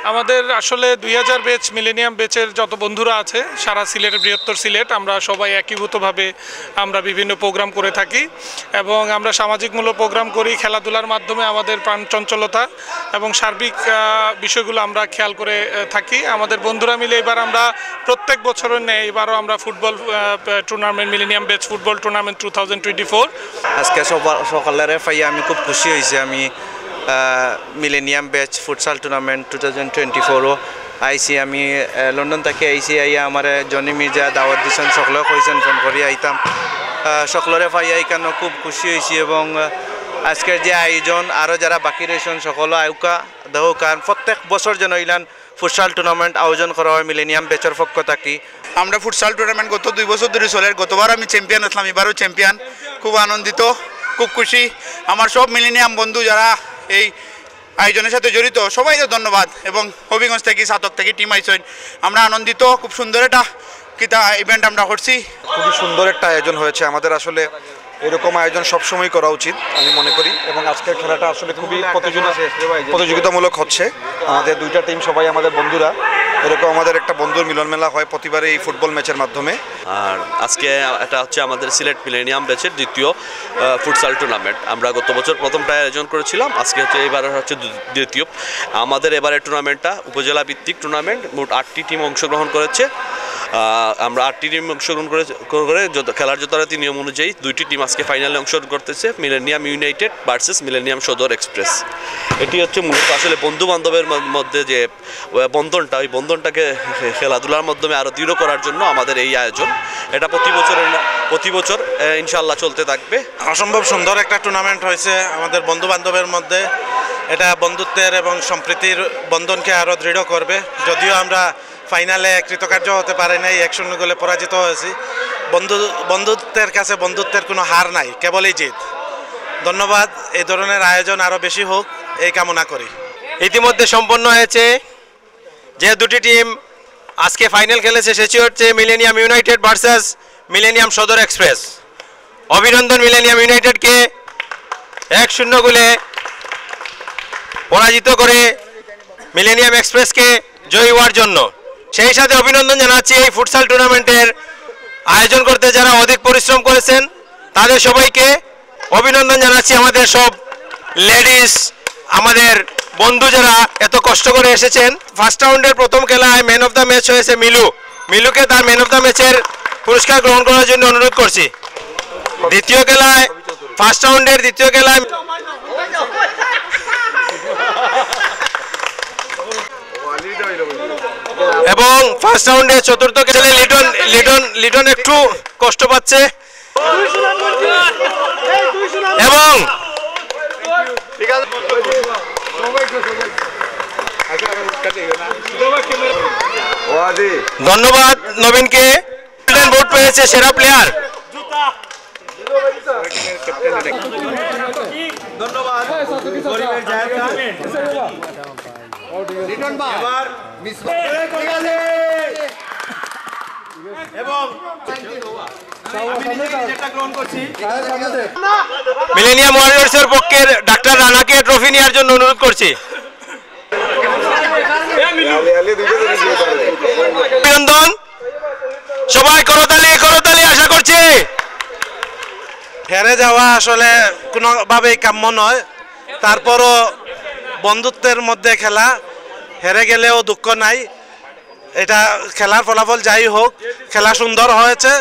আমাদের আসলে 2000 batch millennium ব্যাচের যত বন্ধুরা আছে সারা সিলেটের বৃহত্তর সিলেট আমরা সবাই একীভূতভাবে আমরা বিভিন্ন প্রোগ্রাম করে থাকি এবং আমরা সামাজিকমূলক প্রোগ্রাম করি খেলাধুলার মাধ্যমে আমাদের প্রাণ চঞ্চলতা এবং সার্বিক বিষয়গুলো আমরা খেয়াল করে থাকি। আমাদের বন্ধুরা মিলে এবার আমরা প্রত্যেক বছরের ন্যায় এবারও আমরা football tournament millennium batch football tournament 2024 আজকে সকালের পাইয়া আমি খুব খুশি হয়েছি। আমি মিলেনিয়াম ব্যাচ ফুটসাল টুর্নামেন্ট 2024 আইসি আমি লন্ডন থেকে আইসি আইয়া আমার জনি মির্জা দাওয়াত দিয়েছেন সকলেও কইছেন ফোন করি আইতাম সকলরে পাইয়া এখানে খুব খুশি হয়েছি এবং আজকের যে আয়োজন আরও যারা বাকি রয়েছেন সকল আয়ুকা দেহ কারণ প্রত্যেক বছর যেন ইলান ফুটসাল টুর্নামেন্ট আয়োজন করা হয় মিলেনিয়াম ব্যাচের পক্ষ থাকি। আমরা ফুটসাল টুর্নামেন্ট গত 2 বছর ধরে চলে, গতবার আমি চ্যাম্পিয়ন আসলাম, এবারও চ্যাম্পিয়ন, খুব আনন্দিত খুব খুশি। আমার সব মিলেনিয়াম বন্ধু যারা এই আয়োজনের সাথে জড়িত সবাইকে ধন্যবাদ এবং হবিগঞ্জ থেকে সাতক থেকে টিম আইসেন, আমরা আনন্দিত। খুব সুন্দর একটা কিতা ইভেন্ট আমরা করছি, খুবই সুন্দর একটা আয়োজন হয়েছে। আমাদের আসলে এরকম আয়োজন সবসময় করা উচিত আমি মনে করি এবং আজকের খেলাটা আসলে খুবই প্রতিযোগিতামূলক হচ্ছে। আমাদের দুইটা টিম সবাই আমাদের বন্ধুরা, এরকম আমাদের একটা বন্ধুর মিলন মেলা হয় প্রতিবারে এই ফুটবল ম্যাচের মাধ্যমে। আর আজকে এটা হচ্ছে আমাদের সিলেট মিলেনিয়াম ব্যাচের দ্বিতীয় ফুটসাল টুর্নামেন্ট। আমরা গত বছর প্রথমটা আয়োজন করেছিলাম, আজকে হচ্ছে এবার হচ্ছে দ্বিতীয়। আমাদের এবারের টুর্নামেন্টটা উপজেলা ভিত্তিক টুর্নামেন্ট, মোট 8টি টিম অংশগ্রহণ করেছে। আমরা 8টি টিম অংশগ্রহণ করে খেলার যথারীতি নিয়ম অনুযায়ী 2টি টিম আজকে ফাইনালে অংশগ্রহণ করতেছে, মিলেনিয়াম ইউনাইটেড ভার্সেস মিলেনিয়াম সদর এক্সপ্রেস। এটি হচ্ছে মূলত আসলে বন্ধু বান্ধবের মধ্যে যে বন্ধনটা, ওই বন্ধনটাকে খেলাধুলার মাধ্যমে আরও দৃঢ় করার জন্য আমাদের এই আয়োজন। এটা প্রতি বছর ইনশাল্লাহ চলতে থাকবে। অসম্ভব সুন্দর একটা টুর্নামেন্ট হয়েছে আমাদের বন্ধু বান্ধবের মধ্যে। এটা বন্ধুত্বের এবং সম্প্রীতির বন্ধনকে আরও দৃঢ় করবে। যদিও আমরা ফাইনালে কৃতকার্য হতে পারি নাই, 1-0 গোলে পরাজিত হয়েছি। বন্ধুত্বের কাছে বন্ধুত্বের কোনো হার নাই, কেবলই জিত। ধন্যবাদ। এই ধরনের আয়োজন আরও বেশি হোক এই কামনা করি। ইতিমধ্যে সম্পন্ন হয়েছে, যে 2টি টিম আজকে ফাইনাল খেলেছে সেটি হচ্ছে মিলেনিয়াম ইউনাইটেড ভার্সেস মিলেনিয়াম সদর এক্সপ্রেস। অভিনন্দন মিলেনিয়াম ইউনাইটেডকে 1-0 গোলে পরাজিত করে মিলেনিয়াম এক্সপ্রেসকে জয়ী হওয়ার জন্য। সেই সাথে অভিনন্দন জানাচ্ছি এই ফুটসাল টুর্নামেন্টের আয়োজন করতে যারা অধিক পরিশ্রম করেছেন তাদের সবাইকে অভিনন্দন জানাচ্ছি। আমাদের সব লেডিস, আমাদের বন্ধু যারা এত কষ্ট করে এসেছেন। ফার্স্ট রাউন্ডের প্রথম খেলায় ম্যান অফ দ্য ম্যাচ হয়েছে মিলুকে তার ম্যান অফ দ্য ম্যাচের পুরস্কার গ্রহণ করার জন্য অনুরোধ করছি। দ্বিতীয় খেলায় ফার্স্ট রাউন্ডের দ্বিতীয় খেলায় এবং ফার্স্ট রাউন্ডে চতুর্থ খেলে লিটন একটু কষ্ট পাচ্ছে এবং ধন্যবাদ নবীনকে, ভোট পেয়েছে সেরা প্লেয়ার। ধন্যবাদ মিলেনিয়াম ওয়ারিয়র্সের পক্ষে ডাক্তার রানাকে ট্রফি নেওয়ার জন্য অনুরোধ করছি। অভিনন্দন সবাই, করতালি আশা করছি। হেরে যাওয়া আসলে কোনোভাবেই কাম্য নয়, তারপরও বন্ধুত্বের মধ্যে খেলা, হেরে গেলেও দুঃখ নাই। এটা খেলার ফলাফল যাই হোক, খেলা সুন্দর হয়েছে।